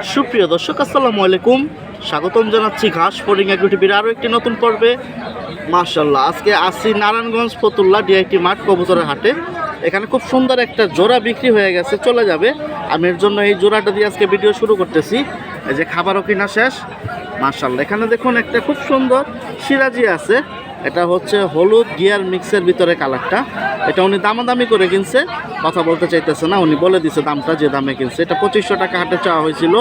সুপ্রিয় দর্শক আসসালামু আলাইকুম, স্বাগতম জানাচ্ছি ঘাস ফোরিং এগ্রো টিভির আরও একটি নতুন পর্বে। মাশাআল্লাহ, আজকে আসছি নারায়ণগঞ্জ ফতুল্লা ডিআইটি মাঠ কবুতরের হাটে। এখানে খুব সুন্দর একটা জোড়া বিক্রি হয়ে গেছে, চলে যাবে। আমি এর জন্য এই জোড়াটা দিয়ে আজকে ভিডিও শুরু করতেছি। এই যে খাবারও কিনা শেষ। মাশাআল্লাহ, এখানে দেখুন একটা খুব সুন্দর সিরাজি আছে। এটা হচ্ছে হলুদ গিয়ার মিক্সের ভিতরে কালারটা। এটা উনি দামাদামি করে কিনছে, কথা বলতে চাইতেছে না। উনি বলে দিছে দামটা, যে দামে কিনছে। এটা 2500 টাকা হাটে চাওয়া হয়েছিল।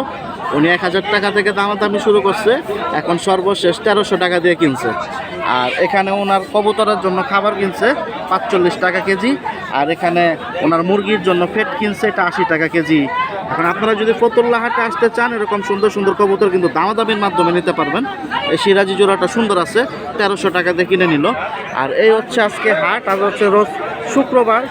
উনি 1000 টাকা থেকে দামাদামি শুরু করছে, এখন সর্বশেষ 1300 টাকা দিয়ে কিনছে। আর এখানে ওনার কবুতরের জন্য খাবার কিনছে 45 টাকা কেজি। আর এখানে ওনার মুরগির জন্য ফেট কিনছে, এটা 80 টাকা কেজি। এখন আপনারা যদি ফতুল্লা হাটে আসতে চান, এরকম সুন্দর সুন্দর কবুতর কিন্তু দামাদামির মাধ্যমে নিতে পারবেন। এই সিরাজি জোড়াটা সুন্দর আছে, 1300 টাকা দিয়ে কিনে নিল। আর এই হচ্ছে আজকে হাট। আজ হচ্ছে রোজ শুক্রবার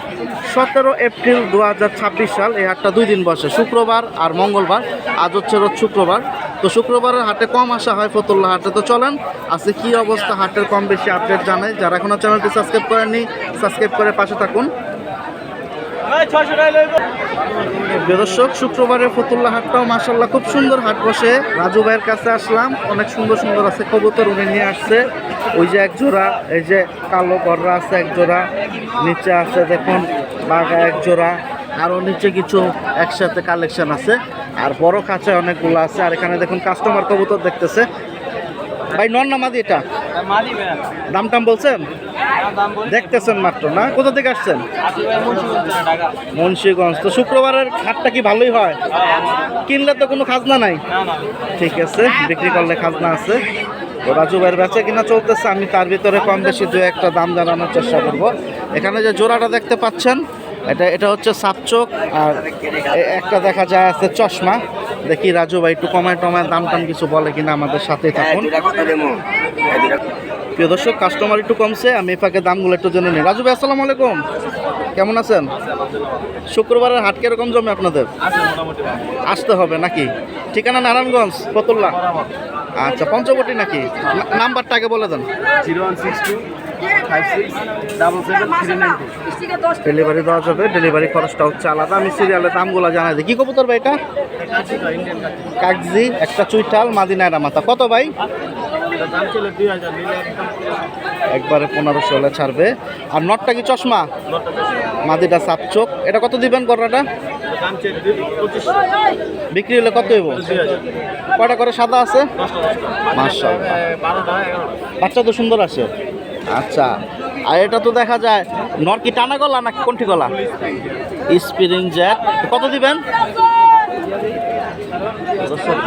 17 এপ্রিল 2026 সাল। এই হাটটা 2 দিন বসে, শুক্রবার আর মঙ্গলবার। আজ হচ্ছে রোজ শুক্রবার। তো শুক্রবারের হাটে কম আসা হয় ফতুল্লা হাটে। তো চলেন আজকে কী অবস্থা হাটের কম বেশি আপডেট জানাই। যারা এখনও চ্যানেলটি সাবস্ক্রাইব করেননি, সাবস্ক্রাইব করে পাশে থাকুন। দর্শক, শুক্রবারের ফতুল্লা হাটটাও মাশাআল্লাহ খুব সুন্দর হাট বসে। রাজু ভাইয়ের কাছে আসলাম, অনেক সুন্দর সুন্দর আছে কবুতর, উনি নিয়ে আসছে। ওই যে এক জোড়া, এই যে কালো গররা আছে এক জোড়া, নিচে আছে দেখুন বাঘা এক জোড়া, আরও নিচে কিছু একসাথে কালেকশন আছে। আর বড় খাঁচায় অনেকগুলো আছে। আর এখানে দেখুন কাস্টমার কবুতর দেখতেছে। ভাই নন না মাদি? এটা দাম টাম বলছেন? দেখতেছেন মাত্র না? কোথা থেকে আসছেন? মুন্সিগঞ্জ। তো শুক্রবারের হাটটা কি ভালোই হয়? কিনলে তো কোনো খাজনা নাই? ঠিক আছে, বিক্রি করলে খাজনা আছে। তো রাজু ভাইয়ের বেচা কিনা চলতেছে, আমি তার ভিতরে কম বেশি দু একটা দাম জানানোর চেষ্টা করব। এখানে যে জোড়াটা দেখতে পাচ্ছেন, এটা হচ্ছে সাপচোক। আর একটা দেখা যায় আছে চশমা। দেখি রাজু ভাই একটু কমায় টমায় দাম টাম কিছু বলে কিনা, আমাদের সাথেই থাকুন। প্রিয় দর্শক, কাস্টমার একটু কমছে, আমি এই ফাঁকে দামগুলো একটু জেনে নিই। রাজু ভাই আসসালামু আলাইকুম, কেমন আছেন? শুক্রবারের হাট কিরকম জমে আপনাদের? আসতে হবে নাকি? ঠিকানা নারায়ণগঞ্জ ফতুল্লা। আচ্ছা, পঞ্চবটি নাকি? নাম্বারটা আগে বলে দেন। 0162567739। ডেলিভারি দেওয়া যাবে, ডেলিভারি খরচটা হচ্ছে আলাদা। আমি সিরিয়ালের দামগুলো জানাই দিই। কী কবুতর ভাই এটা? কাগজি, একটা চুইটাল, মাদিনায়রা মাথা। কত ভাই? একবারে 1500 হলে ছাড়বে। আর নটটা কি চশমা? মাদিটা সাপচোক। এটা কত দিবেন গররাটা? বিক্রি হলে কত হইব? কয়টা করে সাদা আছে? মাশাআল্লাহ, বাচ্চা তো সুন্দর আছে। আচ্ছা, আর এটা তো দেখা যায় নর কি টানা গলা নাকি কোনটি গলা? Spring Jack. কত দিবেন?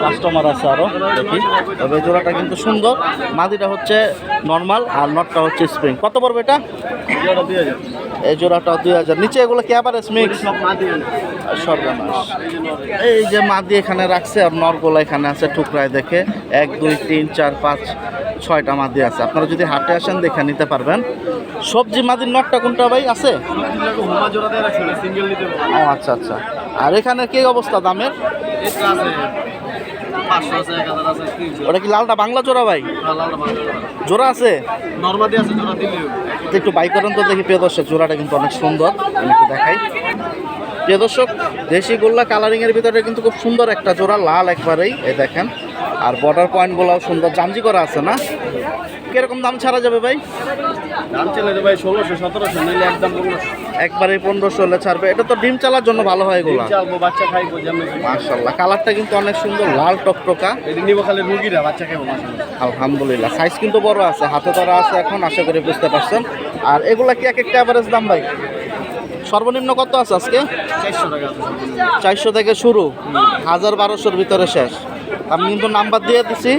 কাস্টমার আছে আরো, দেখি। তবে জোড়াটা কিন্তু সুন্দর। মাদিটা হচ্ছে নর্মাল আর নটটা হচ্ছে স্প্রিং। কত পড়বে এটা? এই জোড়াটা 2000। নিচে এগুলো কি আবার মিক্স? সর্বনাশ। এই যে মাদি এখানে রাখছে, আর নরগুলো এখানে আছে টুকরায়। দেখে 1 2 3 4 5 6টা মাদি আছে। আপনারা যদি হাটে আসেন দেখে নিতে পারবেন। সবজি মাদির নটটা কোনটা ভাই আছে? ও আচ্ছা আচ্ছা। আর এখানে কি অবস্থা দামের? ওটা কি লালটা বাংলা জোড়া ভাই? জোড়া আছে, নরমাদি আছে, জোড়া দিলে একটু বাই করেন তো দেখি। প্রিয় দর্শক, জোড়াটা কিন্তু অনেক সুন্দর, আমি একটু দেখাই। প্রিয় দর্শক, দেশি গোল্লা কালারিং এর ভিতরে কিন্তু খুব সুন্দর একটা জোড়া, লাল একবারেই, এই দেখেন। আর বর্ডার পয়েন্ট গুলাও সুন্দর, জামজি করা আছে না? কিরকম দাম ছাড়া যাবে ভাই? দাম চলে যাবে ভাই 1600 1700, নিলে একদম 1500। একবারে 1500 হলে ছাড়বে। এটা তো ডিম চালার জন্য ভালো হয় এগুলো। বাচ্চা খাইবো যেমন। মাশাআল্লাহ, কালারটা কিন্তু অনেক সুন্দর, লাল টকটকা। এই নিব খালি মুরগিরা বাচ্চা খাইবো মাশাআল্লাহ। আলহামদুলিল্লাহ, সাইজ কিন্তু বড় আছে, হাতে ধরা আছে এখন, আশা করি বুঝতে পারছেন। আর এগুলা কি এক একটা এভারেজ দাম ভাই? সর্বনিম্ন কত আছে আজকে? 400 টাকা। 400 থেকে শুরু, 1000 1200-র ভিতরে শেষ। আমি কিন্তু নাম্বার দিয়ে দিছি,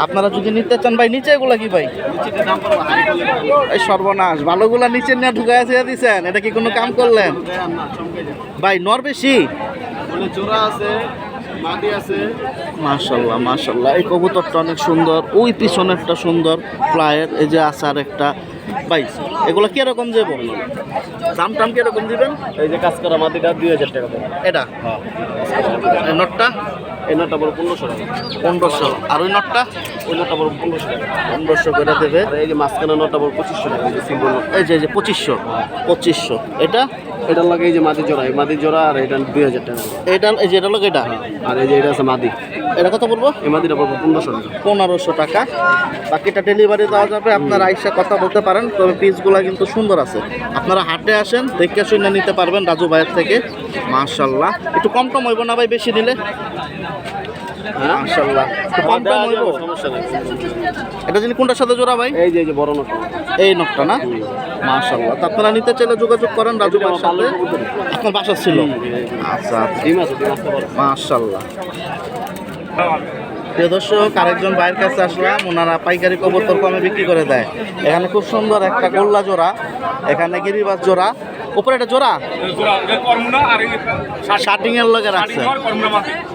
আপনারা যদি নিতে চান। ভাই নিচে এগুলা কি ভাই? এই সর্বনাশ, ভালোগুলা নিচে নিয়ে ঢুকাইয়া ছেড়ে দিচ্ছেন, এটা কি কোনো কাম করলেন ভাই? নর বেশি, জোড়া আছে, মাদি আছে। মাশাআল্লাহ মাশাআল্লাহ, এই কবুতরটা অনেক সুন্দর। ওই পিছনেরটা সুন্দর ফ্লাইয়ের। এই যে আছে আর একটা ভাই। এগুলো কিরকম যাবো? দাম টাম কিরকম দিবেন? এই যে কাজ করা মাদিটা 2000 টাকা। এটা নটটা এই নটটা বড় 1500 টাকা। 1500। আর ওই নটটা? ওই নটটা বড় 1500 টাকা। 1500 করে দেবে। আর এই যে মাঝখানে নটটা বড় 2500 টাকা, এই যে সিম্বল নট। এই যে 2500। এটা এটার লাগে এই যে মাদি জোড়া, এই মাদি জোড়া আর এটা 2000 টাকা। এটা এই যে এটা লোক এটা, আর এই যে এটা আছে মাদি, এটা কত পড়বো? এই মাদিটা পড়বো 1500 টাকা। 1500 টাকা। বাকিটা ডেলিভারি দেওয়া যাবে, আপনারা আইসা কথা বলতে পারেন। তবে পিসগুলা কিন্তু সুন্দর আছে, আপনারা হাটে আসেন দেখে শুনে নিতে পারবেন রাজু ভাইয়ের থেকে। মাশাআল্লাহ, একটু কম টম হইব না ভাই বেশি নিলে? মাশাআল্লাহ, একটু কম টম হইব, সমস্যা নেই। এটা যিনি কোনটার সাথে জোড়া ভাই? এই যে বড় নটটা, এই নকটা না? মাশাআল্লাহ, তো আপনারা নিতে চাইলে যোগাযোগ করেন রাজু ভাইয়ের সাথে। আপনার বাসা ছিল? আচ্ছা, ডিম আছে, ডিম আসতে পারে। মাশাআল্লাহ। প্রিয় দর্শক, আরেকজন ভাইয়ের কাছে আসলাম, ওনারা পাইকারি কবুতর কমে বিক্রি করে দেয়। এখানে খুব সুন্দর একটা গোল্লা জোড়া, এখানে গিরিবাজ জোড়া, উপরে একটা জোড়া শার্টিং এর লগে রাখছে,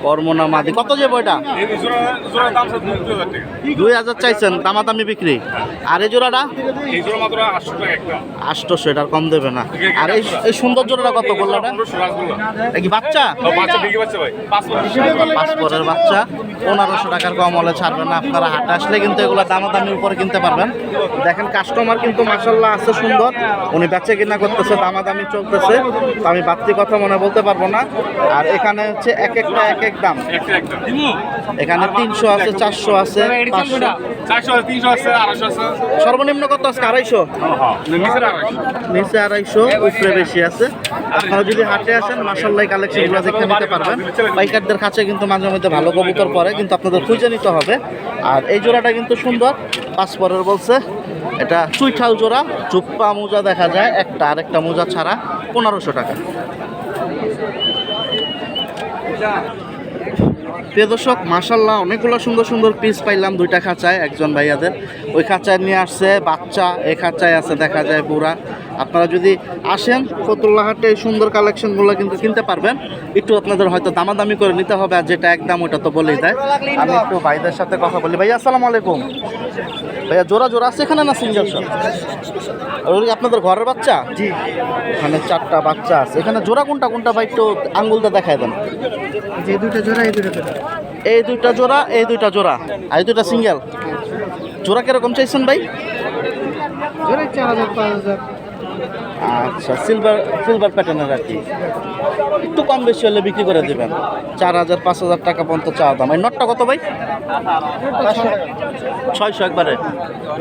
কর্মনা মাদি। কত যাবো এটা? 2000 চাইছেন, দামাদামি বিক্রি। আর এই জোড়াটা 800, এটার কম দেবে না। আর এই সুন্দর জোড়াটা কত? গোল্লাটা কি বাচ্চা? 5 পরের বাচ্চা। 1500 টাকার কম হলে ছাড়বেন না। আপনারা হাটে আসলে কিন্তু এগুলো দামাদামির উপরে কিনতে পারবেন। দেখেন কাস্টমার কিন্তু মাশাআল্লাহ আছে সুন্দর, উনি বেচে কিনা করতেছে, দামাদামি চলতেছে। তো আমি বাড়তি কথা মনে বলতে পারবো না। আর এখানে হচ্ছে এক একটা এক এক দাম, এখানে 300 আছে, 400 আছে, 500, সর্বনিম্ন কত আজকে? 250, নিচে 250, উপরে বেশি আছে। আপনারা যদি হাটে আসেন মাশাআল্লাহ কালেকশনগুলো দেখে নিতে পারবেন। পাইকারদের কাছে কিন্তু মাঝে মধ্যে ভালো কবুতর পরে, কিন্তু আপনাদের খুঁজে নিতে হবে। আর এই জোড়াটা কিন্তু সুন্দর, 5 পরের বলছে। এটা চুইঠাল জোড়া, চুপ্পা মোজা দেখা যায় একটা, আরেকটা মোজা ছাড়া। 1500 টাকা। প্রিয় দর্শক, মাশাআল্লাহ অনেকগুলো সুন্দর সুন্দর পিস পাইলাম দুইটা খাঁচায়। একজন ভাইয়াদের ওই খাঁচায় নিয়ে আসছে বাচ্চা, এই খাঁচায় আছে দেখা যায় বুড়া। আপনারা যদি আসেন ফতুল্লাহ হাটে এই সুন্দর কালেকশনগুলো কিন্তু কিনতে পারবেন। একটু আপনাদের হয়তো দামাদামি করে নিতে হবে, আর যেটা একদম ওটা তো বলেই দেয়। আমি একটু ভাইদের সাথে কথা বলি। ভাইয়া আসসালামু আলাইকুম। ভাইয়া জোড়া জোড়া আছে এখানে না সিঙ্গেল সব? ওই আপনাদের ঘরের বাচ্চা? জি, এখানে 4টা বাচ্চা আছে। এখানে জোড়া কোনটা কোনটা ভাই একটু আঙ্গুলটা দেখায় দেন। যে দুইটা জোড়া, এই দুইটা জোড়া, এই দুইটা জোড়া, এই দুইটা জোড়া, আর এই দুইটা সিঙ্গেল। জোড়া কিরকম চাইছেন ভাই? জোড়া 4000 5000। আচ্ছা, সিলভার প্যাটার্নের আর কি, একটু কম বেশি হলে বিক্রি করে দেবেন। 4000 5000 টাকা পর্যন্ত চাওয়া দাম। এই নটটা কত ভাই? 600 একবারে।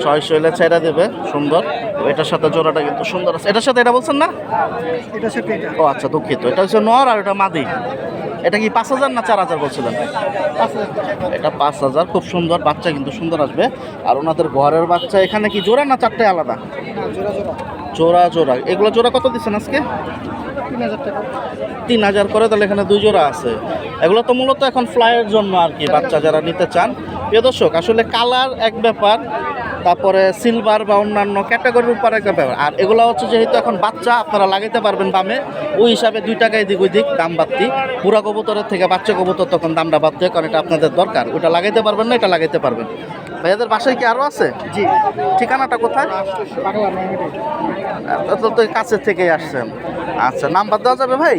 600 হলে ছেড়ে দেবে, সুন্দর। এটার সাথে জোড়াটা কিন্তু সুন্দর আছে। এটার সাথে এটা বলছেন না? এটার সাথে এটা। ও আচ্ছা, দুঃখিত। এটা হচ্ছে নর আর এটা মাদি। এটা কি 5000 না 4000 বলছিলেন? এটা 5000। খুব সুন্দর বাচ্চা, কিন্তু সুন্দর আসবে। আর ওনাদের ঘরের বাচ্চা এখানে কি জোড়া না 4টাই আলাদা? জোড়া জোড়া। এগুলো জোড়া কত দিচ্ছেন আজকে? 3000 টাকা। 3000 করে, তাহলে এখানে 2 জোড়া আছে। এগুলো তো মূলত এখন ফ্লাইয়ের জন্য আর কি, বাচ্চা যারা নিতে চান। প্রিয় দর্শক, আসলে কালার এক ব্যাপার, তারপরে সিলভার বা অন্যান্য ক্যাটাগরির উপর একটা ব্যাপার। আর এগুলো হচ্ছে যেহেতু এখন বাচ্চা, আপনারা লাগাইতে পারবেন বামে, ওই হিসাবে 2 টাকায় দিক ওই দিক দাম বাড়তি। পুরা কবুতরের থেকে বাচ্চা কবুতর তখন দামটা বাড়তে, কারণ এটা আপনাদের দরকার। ওটা লাগাইতে পারবেন না, এটা লাগাইতে পারবেন। ভাইয়াদের বাসায় কি আরও আছে? জি। ঠিকানাটা কোথায়? তো কাছের থেকেই আসছেন। আচ্ছা, নাম্বার দেওয়া যাবে ভাই?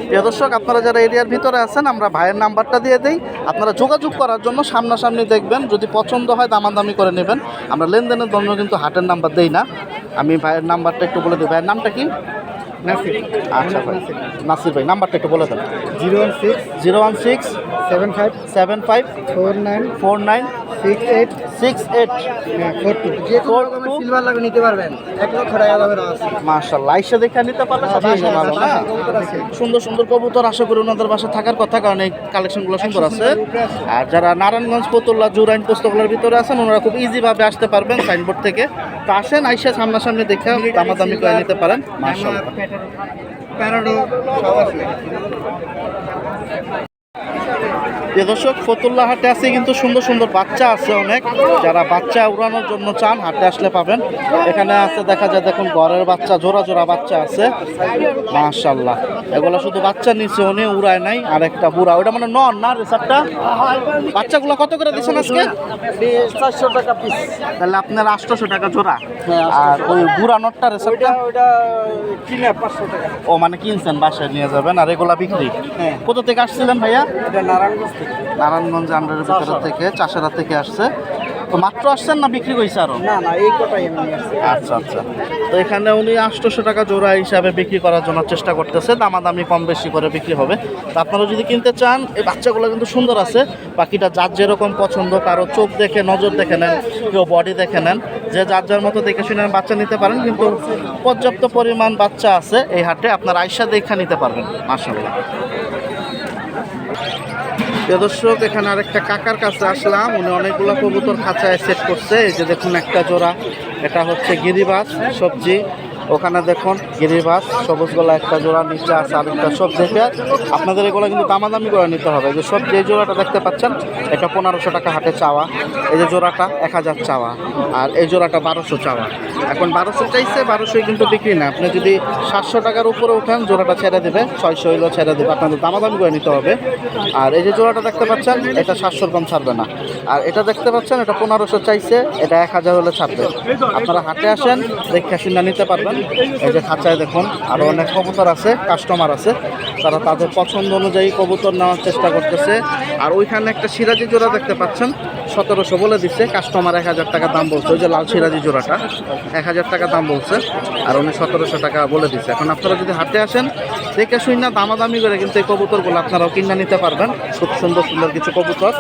প্রিয় দর্শক, আপনারা যারা এরিয়ার ভিতরে আছেন, আমরা ভাইয়ের নাম্বারটা দিয়ে দিই। আপনারা যোগাযোগ করার জন্য সামনাসামনি দেখবেন, যদি পছন্দ হয় দামাদামি করে নেবেন। আমরা লেনদেনের জন্য কিন্তু হাটের নাম্বার দেই না। আমি ভাইয়ের নাম্বারটা একটু বলে দিই। ভাইয়ের নামটা কি? নাসির। আচ্ছা ভাই, নাসির ভাই নাম্বারটা একটু বলে দেন। 016 016 75 49 49 68 68 42। যে কোনো রকমের সিলভার লাগে নিতে পারবেন, 1 লক্ষ টাকা দামের আছে। মাশাআল্লাহ, আইসা দেখে নিতে পারলে সবচেয়ে ভালো না? সুন্দর সুন্দর কবুতর, আশা করি ওনাদের বাসা থাকার কথা, কারণ এই কালেকশনগুলো সুন্দর আছে। আর যারা নারায়ণগঞ্জ ফতুল্লা জুরাইন পোস্তগোলার ভিতরে আছেন, ওনারা খুব ইজিভাবে আসতে পারবেন সাইনবোর্ড থেকে। তো আসেন, আইসা সামনাসামনি দেখে দামাদামি করে নিতে পারেন। মাশাআল্লাহ। যে দর্শক ফতুল্লা হাটে আছে কিন্তু সুন্দর সুন্দর বাচ্চা আছে অনেক, যারা বাচ্চা উড়ানোর জন্য চান হাটে আসলে পাবেন। এখানে আছে দেখা যায় দেখুন ঘরের বাচ্চা, জোড়া জোড়া বাচ্চা আছে মাশাআল্লাহ। এগুলো শুধু বাচ্চা নিচে উনি উড়ায় নাই, আর একটা বুড়া ওটা মানে নন না রেসারটা। বাচ্চাগুলো কত করে দিচ্ছেন আজকে? 400 টাকা পিস। তাহলে আপনার 800 টাকা জোড়া। হ্যাঁ, আর ওই বুড়া নটটা রেসারটা ওইটা কিনে 500 টাকা। ও মানে কিনছেন বাসায় নিয়ে যাবেন, আর এগুলা বিক্রি। হ্যাঁ। কোথা থেকে আসছিলেন ভাইয়া? এটা নারায়ণগঞ্জ থেকে। নারায়ণগঞ্জ আন্ডারের ভিতর থেকে, চাষেরা থেকে আসছে। তো মাত্র আসছেন না বিক্রি করেছে আরো? না না, এই কটাই আমি নিয়ে আসছি। আচ্ছা আচ্ছা। তো এখানে উনি 800 টাকা জোড়া হিসাবে বিক্রি করার জন্য চেষ্টা করতেছে, দামাদামি কম বেশি করে বিক্রি হবে। তো আপনারা যদি কিনতে চান, এই বাচ্চাগুলো কিন্তু সুন্দর আছে। বাকিটা যার যেরকম পছন্দ, কারো চোখ দেখে নজর দেখে নেন, কেউ বডি দেখে নেন, যে যার যার মতো দেখে শুনে বাচ্চা নিতে পারেন। কিন্তু পর্যাপ্ত পরিমাণ বাচ্চা আছে এই হাটে, আপনার আয়সা দেখা নিতে পারবেন মাশাআল্লাহ। প্রিয় দর্শক, এখানে আরেকটা কাকার কাছে আসলাম, উনি অনেকগুলো কবুতর খাঁচায় সেট করছে। এই যে দেখুন একটা জোড়া, এটা হচ্ছে গিরিবাজ সবজি। ওখানে দেখুন গিরিবাজ সবুজ গলা একটা জোড়া, নিচে আছে আরেকটা সবজি পেয়ার। আপনাদের এগুলো কিন্তু দামাদামি করে নিতে হবে। যে সবজি এই জোড়াটা দেখতে পাচ্ছেন, এটা 1500 টাকা হাটে চাওয়া। এই যে জোড়াটা 1000 চাওয়া, আর এই জোড়াটা 1200 চাওয়া। এখন 1200 চাইছে, 1200 কিন্তু বিক্রি না। আপনি যদি 700 টাকার উপরে উঠেন জোড়াটা ছেড়ে দেবে, 600 হইলেও ছেড়ে দেবে, আপনাদের দামাদামি করে নিতে হবে। আর এই যে জোড়াটা দেখতে পাচ্ছেন, এটা 700 কম ছাড়বে না। আর এটা দেখতে পাচ্ছেন, এটা 1500 চাইছে, এটা 1000 হলে ছাড়বে। আপনারা হাটে আসেন, দেখে শুনে নিতে পারবেন। এই যে খাঁচায় দেখুন আরও অনেক কবুতর আছে, কাস্টমার আছে, তারা তাদের পছন্দ অনুযায়ী কবুতর নেওয়ার চেষ্টা করতেছে। আর ওইখানে একটা সিরাজি জোড়া দেখতে পাচ্ছেন, 1700 বলে দিচ্ছে, কাস্টমার 1000 টাকা দাম বলছে। ওই যে লাল সিরাজি জোড়াটা 1000 টাকা দাম বলছে, আর উনি 1700 টাকা বলে দিচ্ছে। এখন আপনারা যদি হাটে আসেন, দেখে শুনে দামাদামি করে কিন্তু এই কবুতরগুলো আপনারাও কিনে নিতে পারবেন। খুব সুন্দর সুন্দর কিছু কবুতর।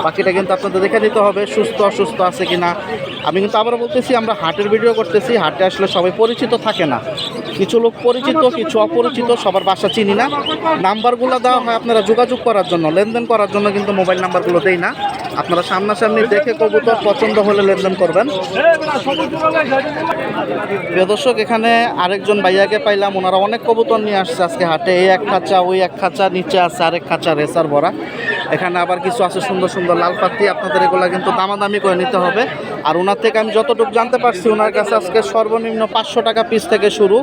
বাকিটা কিন্তু আপনাদের দেখে নিতে হবে সুস্থ অসুস্থ আছে কিনা। আমি কিন্তু আবারও বলতেছি, আমরা হাটের ভিডিও করতেছি, হাটে আসলে সবাই পরিচিত থাকে না, কিছু লোক পরিচিত, কিছু অপরিচিত, সবার বাসা চিনি না। নাম্বারগুলো দেওয়া হয় আপনারা যোগাযোগ করার জন্য, লেনদেন করার জন্য, কিন্তু মোবাইল নাম্বারগুলো দেই না। আপনারা সামনাসামনি দেখে কবুতর পছন্দ হলে লেনদেন করবেন। প্রিয় দর্শক, এখানে আরেকজন ভাইয়াকে পাইলাম, ওনারা অনেক কবুতর নিয়ে আসছে আজকে হাটে। এই এক খাঁচা, ওই এক খাঁচা, নিচে আছে আরেক খাঁচা রেসার ভরা। এখানে আবার কিছু আছে সুন্দর সুন্দর লাল পাতি। আপনাদের এগুলো কিন্তু দামাদামি করে নিতে হবে। আর ওনার থেকে আমি যতটুকু জানতে পারছি, ওনার কাছে আজকে সর্বনিম্ন 500 টাকা পিস থেকে শুরু,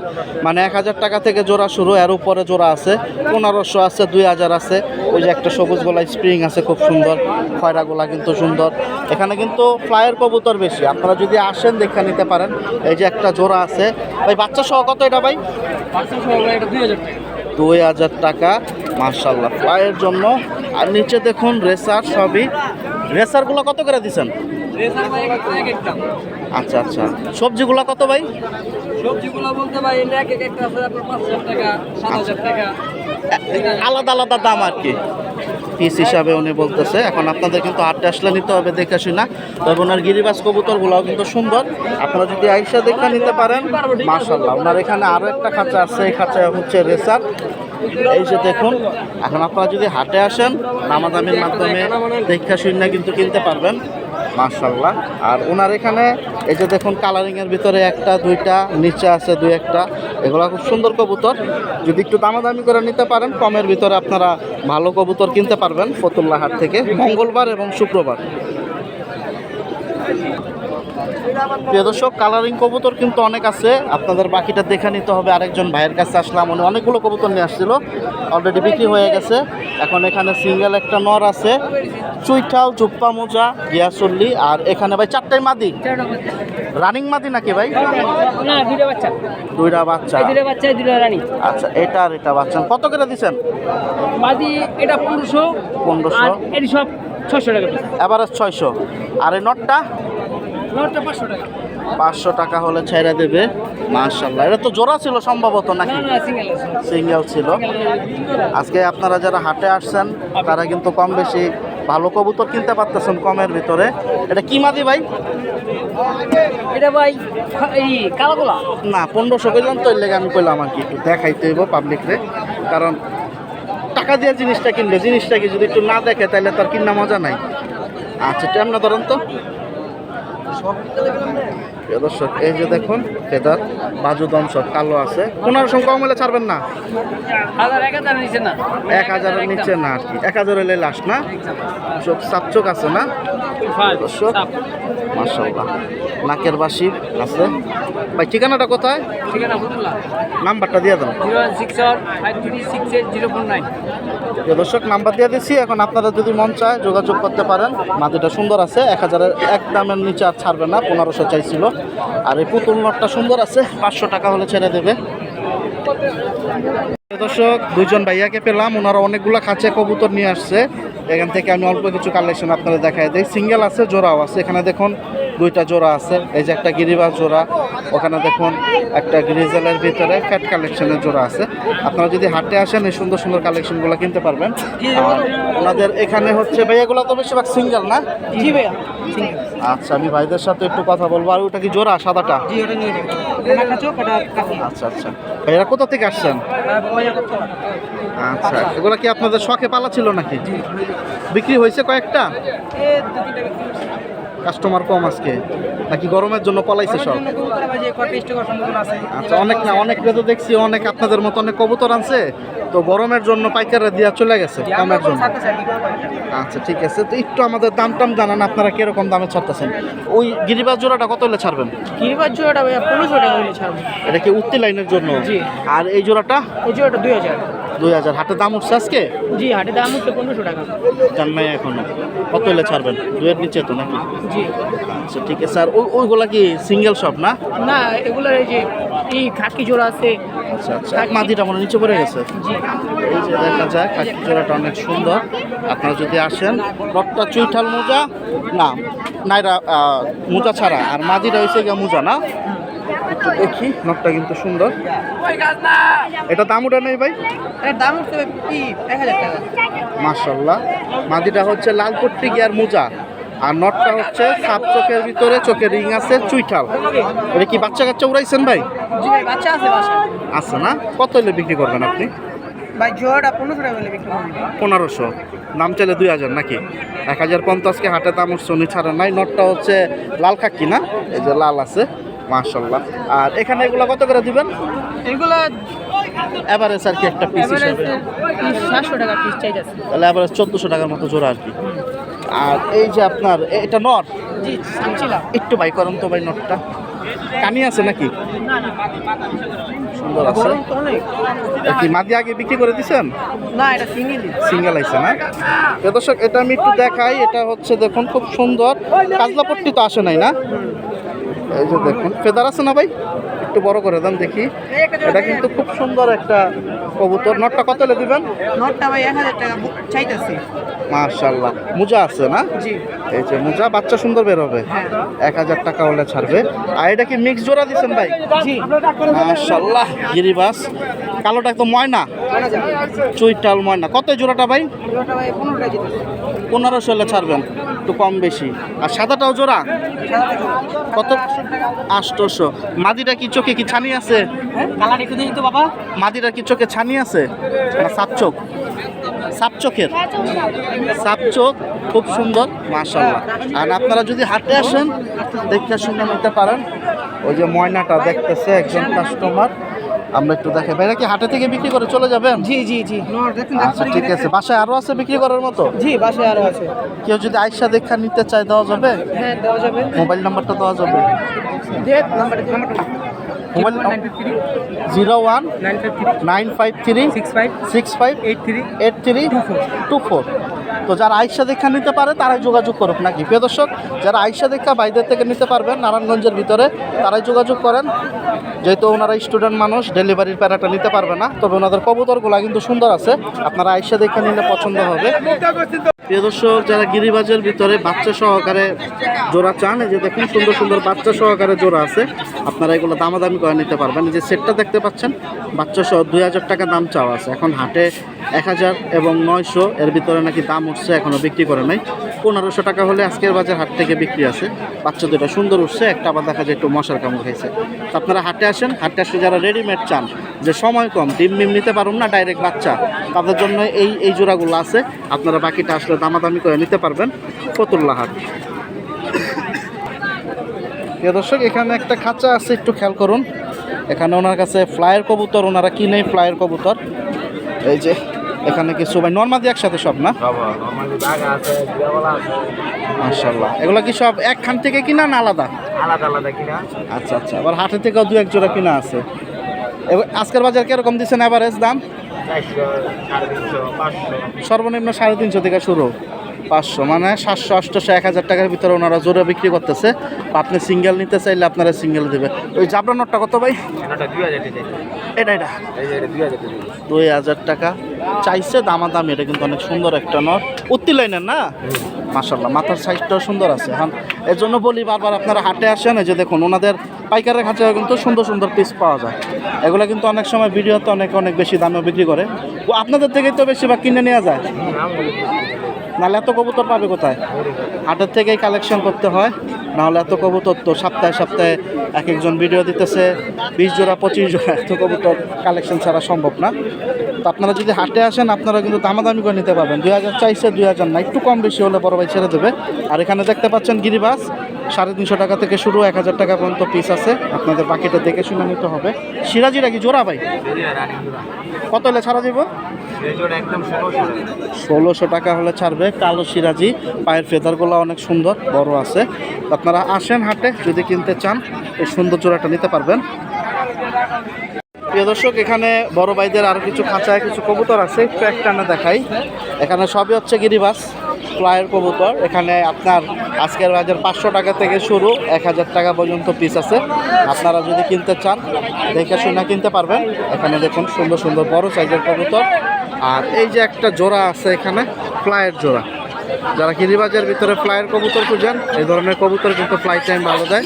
মানে 1000 টাকা থেকে জোড়া শুরু। এর উপরে জোড়া আছে 1500 আছে, 2000 আছে। ওই যে একটা সবুজ গলায় স্প্রিং আছে খুব সুন্দর, খয়রাগুলা কিন্তু সুন্দর। এখানে কিন্তু ফ্লাইয়ের কবুতর বেশি, আপনারা যদি আসেন দেখে নিতে পারেন। এই যে একটা জোড়া আছে ভাই, বাচ্চা সহ কত এটা ভাই? 2000 টাকা মাশাআল্লাহ ফ্লাইয়ের জন্য। আর নিচে দেখুন রেসার, সবই রেসারগুলো কত করে দিচ্ছেন? আচ্ছা আচ্ছা। সবজিগুলো কত ভাই? সবজিগুলো বলতে ভাই, একটা আছে আপনার 5000 টাকা, 7000 টাকা, আলাদা আলাদা দাম আর কি, পিস হিসাবে উনি বলতেছে। এখন আপনাদের কিন্তু হাটে আসলে নিতে হবে দেখে শুনে। তবে ওনার গিরিবাজ কবুতরগুলোও কিন্তু সুন্দর, আপনারা যদি আইসা দেখে নিতে পারেন মাশাআল্লাহ। ওনার এখানে আরও একটা খাঁচা আছে, এই খাঁচায় হচ্ছে রেসার। এই যে দেখুন, এখন আপনারা যদি হাটে আসেন, দামাদামির মাধ্যমে দেখে শুনে কিন্তু কিনতে পারবেন মাশাআল্লাহ। আর ওনার এখানে এই যে দেখুন কালারিংয়ের ভিতরে একটা দুইটা, নিচে আছে দুই একটা, এগুলো খুব সুন্দর কবুতর। যদি একটু দামাদামি করে নিতে পারেন, কমের ভিতরে আপনারা ভালো কবুতর কিনতে পারবেন ফতুল্লা হাট থেকে, মঙ্গলবার এবং শুক্রবার। প্রিয় দর্শক, কালারিং কবুতর কিন্তু অনেক আছে, আপনাদের বাকিটা দেখে নিতে হবে। আরেকজন ভাইয়ের কাছে আসলাম, উনি অনেকগুলো কবুতর নিয়ে আসছিল, অলরেডি বিক্রি হয়ে গেছে। এখন এখানে সিঙ্গেল একটা নর আছে, চুইঠাল, জুপ্পা মোজা, গিয়াসল্লি। আর এখানে ভাই 4টাই মাদি, রানিং মাদি নাকি ভাই? না, দুইটা বাচ্চা। দুইটা বাচ্চা। দুইটা বাচ্চা, দুইটা রানী। আচ্ছা, এটা আর এটা বাচ্চা কত করে দিচ্ছেন? মাদি এটা 1500, আর এটি সব 600 টাকা পিস। এভারেজ 600। আর এই নটটা? নটটা 500 টাকা। 500 টাকা হলে ছেড়ে দেবে মাশাআল্লাহ। এটা তো জোড়া ছিল সম্ভবত না নাকি? না, সিঙ্গেল আছে। সিঙ্গেল ছিল। আজকে আপনারা যারা হাটে আসছেন, তারা কিন্তু কম বেশি ভালো কবুতর কিনতে পারতেছেন কমের ভিতরে। এটা কি মাদি ভাই? এটা ভাই এই কালাগোলা না, 1500 কইলাম তো, এর লেগে আমি কইলাম আর কি, একটু দেখাইতে হইব পাবলিকরে। কারণ টাকা দিয়ে জিনিসটা কিনবে, জিনিসটাকে যদি একটু না দেখে তাহলে তার কিনা মজা নাই। আচ্ছা, টাইম না ধরেন তো। প্রিয় দর্শক এই যে দেখুন ফেদার বাজু দম সব কালো আছে। 1500 কম হলে ছাড়বেন না? 1000 নিচে না, 1000-এর নিচে না আর কি, 1000 হলে লাস্ট না? চোখ সাপ চোখ আছে না দর্শক? মাশাআল্লাহ, নাকের বাসি আছে। ভাই ঠিকানাটা কোথায়? ঠিকানা ফতুল্লা, নাম্বারটা দিয়ে দাও। 01653368049। প্রিয় দর্শক নাম্বার দিয়ে দিচ্ছি, এখন আপনারা যদি মন চায় যোগাযোগ করতে পারেন। মাটিটা সুন্দর আছে, 1000-এর এক দামের নিচে আর ছাড়বে না, 1500 চাইছিল। আর এই পুতুল নটটা সুন্দর আছে, 500 টাকা হলে ছেড়ে দেবে। প্রিয় দর্শক দুইজন ভাইয়াকে পেলাম, ওনারা অনেকগুলো খাঁচে কবুতর নিয়ে আসছে। এখান থেকে আমি অল্প কিছু কালেকশন আপনারা দেখাই দিই। সিঙ্গেল আছে, জোড়াও আছে। এখানে দেখুন 2টা জোড়া আছে। এই যে একটা গিরিবাজ জোড়া, ওখানে দেখুন একটা গ্রিজেলের ভিতরে ফ্যাট কালেকশনের জোড়া আছে। আপনারা যদি হাটে আসেন এই সুন্দর সুন্দর কালেকশনগুলো কিনতে পারবেন। আর ওনাদের এখানে হচ্ছে ভাইয়াগুলো তো বেশিরভাগ সিঙ্গেল না? জি ভাইয়া, আচ্ছা, আমি ভাইদের সাথে একটু কথা বলবো। আর ওটা কি জোড়া সাদাটা? জি ওটা নিয়ে নেবেন। একটা চোখ এটা কাকি। আচ্ছা আচ্ছা, ভাইয়া কোথা থেকে আসছেন? আচ্ছা, এগুলো কি আপনাদের শখে পালা ছিল নাকি? বিক্রি হয়েছে কয়েকটা? কাস্টমার কম আজকে নাকি গরমের জন্য পলাইছে সব? আচ্ছা, অনেক না, অনেক তো দেখছি অনেক আপনাদের মতো অনেক কবুতর আনছে, তো গরমের জন্য পাইকাররা দিয়া চলে গেছে কমের জন্য। আচ্ছা ঠিক আছে, তো একটু আমাদের দাম টাম জানান, আপনারা কিরকম দামে ছাড়তেছেন? ওই গিরিবাজ জোড়াটা কত হলে ছাড়বেন? গিরিবাজ জোড়াটা ভাইয়া 1500 টাকা হলে ছাড়বো। এটা কি উত্তি লাইনের জন্য? জি। আর এই জোড়াটা? এই জোড়াটা 2000। 2000। হাটের দাম উঠছে আজকে? জি, হাটে দাম হচ্ছে 1500 টাকা। জান নাই এখনো, কত হলে ছাড়বেন? 2-এর নিচে তো নাকি? জি। আচ্ছা ঠিক আছে। আর ওইগুলা কি সিঙ্গেল শপ না? না, এগুলোর এই যে এই খাকি জোড়া আছে। আচ্ছা আচ্ছা, মাদিটা মনে নিচে পড়ে গেছে। জি। এই যে দেখা যায় খাকি জোড়াটা অনেক সুন্দর। আপনারা যদি আসেন, রকটা চুইঠাল মোজা না, নাইরা মোজা ছাড়া, আর মাদিটা হয়েছে গিয়ে মোজা না? একটু দেখি, নটটা কিন্তু সুন্দর। এটা দাম উঠে নেই ভাই? এর দাম হচ্ছে কি 1000 টাকা। মাশাআল্লাহ, মাদিটা হচ্ছে লাল পট্টি গিয়ার মোজা, আর নটটা হচ্ছে সাপ চোখের ভিতরে, চোখের রিং আছে, চুইঠাল। এটা কি বাচ্চা কাচ্চা উড়াইছেন ভাই? জি ভাই, বাচ্চা আছে বাসায়। আছে না? কত হলে বিক্রি করবেন আপনি? ভাই জোড়াটা 1500 টাকা হলে বিক্রি করব। 1500, দাম চাইলে 2000 নাকি? 1050-কে হাটে দাম উঠছে, উনি ছাড়েন নাই। নটটা হচ্ছে লাল খাকি না? এই যে লাল আছে, মাশাআল্লাহ। আর এখানে এগুলো কত করে দিবেন? এগুলা এভারেজ আর কি একটা পিস হিসাবে? 700 টাকা পিস চাইতেছে। তাহলে এভারেজ 1400 টাকার মতো জোড়া আর কি। আর এই যে আপনার এটা নট, জি, সামচিলা। একটু বাই করেন তো ভাই, নটটা কানি আছে নাকি? সুন্দর আছে। গরম তো অনেক। এটা কি মাদি আগে বিক্রি করে দিছেন? না, এটা সিঙ্গেল। সিঙ্গেল আইছে না? তো দর্শক এটা আমি একটু দেখাই, এটা হচ্ছে দেখুন খুব সুন্দর। কাজলাপট্টি তো আসে নাই না? এই যে দেখুন ফেদার আছে না ভাই? একটু বড় করে দেন দেখি। এটা কিন্তু খুব সুন্দর একটা কবুতর। নটটা কত হলে দিবেন? নটটা ভাই 1000 টাকা চাইতেছে। মাশাআল্লাহ, মোজা আছে না? জি। এই যে মোজা, বাচ্চা সুন্দর বের হবে। 1000 টাকা হলে ছাড়বে। আর এটা কি মিক্স জোড়া দিচ্ছেন ভাই? জি। মাশাআল্লাহ, গিরিবাস কালোটা একদম ময়না, চুইটাল ময়না। কত এই জোড়াটা ভাই? জোড়াটা ভাই 15 টাকা দিতেছে। 1500 হলে ছাড়বেন, একটু কম বেশি। আর সাদাটাও জোড়া কত? 800। মাদিটা কি চোখে কি ছানি আছে? কালার একটু দিই তো বাবা। মাদিটা কি চোখে ছানি আছে না সাপ চোখ? সাপ চোখের, সাপ চোখ, খুব সুন্দর মাশাআল্লাহ। আর আপনারা যদি হাটে আসেন দেখতে শুনে নিতে পারেন। ওই যে ময়নাটা দেখতেছে একজন কাস্টমার, আমরা একটু দেখে। ভাইরা কি হাটে থেকে বিক্রি করে চলে যাবেন? জি জি জি। আচ্ছা ঠিক আছে। বাসায় আরো আছে বিক্রি করার মতো? জি, বাসায় আরো আছে। কেউ যদি আয়সা দেখা নিতে চায় দেওয়া যাবে? হ্যাঁ, দেওয়া যাবে। মোবাইল নাম্বারটা দেওয়া যাবে? দেখ নাম্বারটা মোবাইল 01 953 65 8324। তো যারা আয়সা দেখা নিতে পারে তারাই যোগাযোগ করুক নাকি? প্রিয় দর্শক, যারা আয়সা দেখা বাইরের থেকে নিতে পারবেন নারায়ণগঞ্জের ভিতরে, তারাই যোগাযোগ করেন। যেহেতু ওনারা স্টুডেন্ট মানুষ, ডেলিভারির প্যারাটা নিতে পারবে না, তবে ওনাদের কবুতরগুলো কিন্তু সুন্দর আছে। আপনারা আয়সা দেখা নিলে পছন্দ হবে। প্রিয় দর্শক, যারা গিরিবাজের ভিতরে বাচ্চা সহকারে জোড়া চান, এই যে দেখুন সুন্দর সুন্দর বাচ্চা সহকারে জোড়া আছে, আপনারা এগুলো দামাদামি করে নিতে পারবেন। এই যে সেটটা দেখতে পাচ্ছেন, বাচ্চা সহ 2000 টাকা দাম চাওয়া আছে। এখন হাটে 1000 এবং 900 এর ভিতরে নাকি দাম উঠছে, এখনও বিক্রি করে নাই। 1500 টাকা হলে আজকের বাজার হাট থেকে বিক্রি আছে। বাচ্চা দুটো সুন্দর উঠছে, একটা আবার দেখা যায় একটু মশার কামড় খাইছে। তো আপনারা হাটে আসেন, হাটে আসলে যারা রেডিমেড চান, যে সময় কম, ডিম মিম নিতে পারুন না, ডাইরেক্ট বাচ্চা, তাদের জন্য এই জোড়াগুলো আছে। আপনারা বাকিটা আসলে দামাদামি করে নিতে পারবেন। ফতুল্লা হাট। প্রিয় দর্শক এখানে একটা খাঁচা আছে, একটু খেয়াল করুন। এখানে ওনার কাছে ফ্লাইয়ের কবুতর, ওনারা কিনেই ফ্লাইয়ের কবুতর। এই যে এখানে কিছু ভাই নর্মাদি একসাথে সব না, মাশাআল্লাহ। এগুলো কি সব একখান থেকে কিনা না আলাদা? আলাদা আলাদা কিনা। আচ্ছা আচ্ছা, আবার হাটের থেকেও দু এক জোড়া কিনা আছে। আজকের বাজার কিরকম দিচ্ছেন অ্যাভারেজ দাম? 400, 350, 500। সর্বনিম্ন 350 থেকে শুরু, 500 মানে 700, 800, 1000 টাকার ভিতরে ওনারা জোরে বিক্রি করতেছে। আপনি সিঙ্গেল নিতে চাইলে আপনারা সিঙ্গেল দেবে। ওই জাবরা নটটা কত ভাই? এটা 2000 টাকা। এটা এটা এই যে এটা 2000 টাকা। 2000 টাকা চাইছে, দামাদামি। এটা কিন্তু অনেক সুন্দর একটা নট, উত্তি লাইনের না, মাশাআল্লাহ। মাথার সাইজটাও সুন্দর আছে। এখন এর জন্য বলি বারবার আপনারা হাটে আসেন। এই যে দেখুন ওনাদের পাইকারের খাঁচায় কিন্তু সুন্দর সুন্দর পিস পাওয়া যায়। এগুলো কিন্তু অনেক সময় ভিডিওতে অনেক অনেক বেশি দামে বিক্রি করে। ও আপনাদের থেকেই তো বেশিরভাগ কিনে নেওয়া যায়, নাহলে এত কবুতর পাবে কোথায়? হাটের থেকেই কালেকশন করতে হয়, নাহলে এত কবুতর তো সপ্তাহে সপ্তাহে এক একজন ভিডিও দিতেছে 20 জোড়া 25 জোড়া, এত কবুতর কালেকশন ছাড়া সম্ভব না। তো আপনারা যদি হাটে আসেন আপনারা কিন্তু দামাদামি করে নিতে পারবেন। 2000 চাইছে, 2000 না, একটু কম বেশি হলে বড় ভাই ছেড়ে দেবে। আর এখানে দেখতে পাচ্ছেন গিরিবাস 350 টাকা থেকে শুরু, 1000 টাকা পর্যন্ত পিস আছে। আপনাদের বাকিটা দেখে শুনে নিতে হবে। সিরাজিরা কি জোড়া ভাই? কত হলে ছাড়া যাব? একদম 1600। 1600 টাকা হলে ছাড়বে। কালো সিরাজি, পায়ের ফেদারগুলো অনেক সুন্দর, বড় আছে। আপনারা আসেন হাটে, যদি কিনতে চান এই সুন্দর জোড়াটা নিতে পারবেন। প্রিয় দর্শক এখানে বড় ভাইদের আরও কিছু খাঁচায় কিছু কবুতর আছে, একটু একটানে দেখাই। এখানে সবই হচ্ছে গিরিবাস ফ্লাইয়ের কবুতর। এখানে আপনার আজকের বাজার 500 টাকা থেকে শুরু, 1000 টাকা পর্যন্ত পিস আছে। আপনারা যদি কিনতে চান দেখে শুনে কিনতে পারবেন। এখানে দেখুন সুন্দর সুন্দর বড় সাইজের কবুতর। আর এই যে একটা জোড়া আছে এখানে ফ্লাইয়ের জোড়া, যারা গিরিবাজের ভিতরে ফ্লাইয়ের কবুতর খুঁজেন এই ধরনের কবুতর কিন্তু ফ্লাই টাইম ভালো দেয়।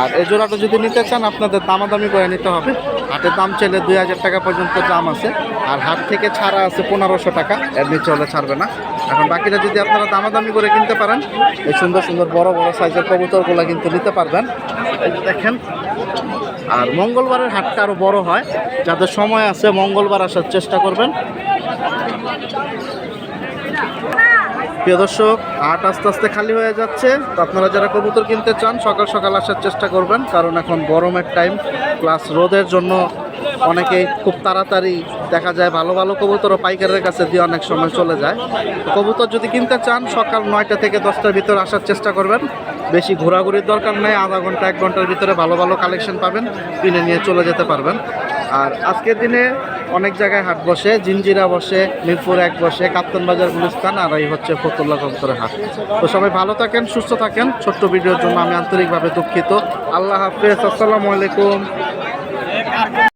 আর এই জোড়াটা যদি নিতে চান আপনাদের দামাদামি করে নিতে হবে। হাটের দাম চাইলে 2000 টাকা পর্যন্ত দাম আছে, আর হাট থেকে ছাড়া আছে 1500 টাকা, এর নিচে হলে ছাড়বে না। এখন বাকিটা যদি আপনারা দামাদামি করে কিনতে পারেন এই সুন্দর সুন্দর বড় বড় সাইজের কবুতরগুলো কিন্তু নিতে পারবেন। এই যে দেখেন। আর মঙ্গলবারের হাটটা আরও বড় হয়, যাদের সময় আছে মঙ্গলবার আসার চেষ্টা করবেন। প্রিয় দর্শক হাট আস্তে আস্তে খালি হয়ে যাচ্ছে, তো আপনারা যারা কবুতর কিনতে চান সকাল সকাল আসার চেষ্টা করবেন, কারণ এখন গরমের টাইম প্লাস রোদের জন্য অনেকেই খুব তাড়াতাড়ি দেখা যায় ভালো ভালো কবুতরও পাইকারের কাছে দিয়ে অনেক সময় চলে যায়। তো কবুতর যদি কিনতে চান সকাল 9টা থেকে 10টার ভিতরে আসার চেষ্টা করবেন। বেশি ঘোরাঘুরির দরকার নেই, আধা ঘন্টা 1 ঘন্টার ভিতরে ভালো ভালো কালেকশন পাবেন, কিনে নিয়ে চলে যেতে পারবেন। আর আজকের দিনে অনেক জায়গায় হাট বসে, জিঞ্জিরা বসে, মিরপুর 1 বসে, কাপ্তান বাজার, গুলিস্তান, আর এই হচ্ছে ফতুল্লা কবুতরের হাট। তো সবাই ভালো থাকেন, সুস্থ থাকেন। ছোট্ট ভিডিওর জন্য আমি আন্তরিকভাবে দুঃখিত। আল্লাহ হাফেজ, আসসালামু আলাইকুম।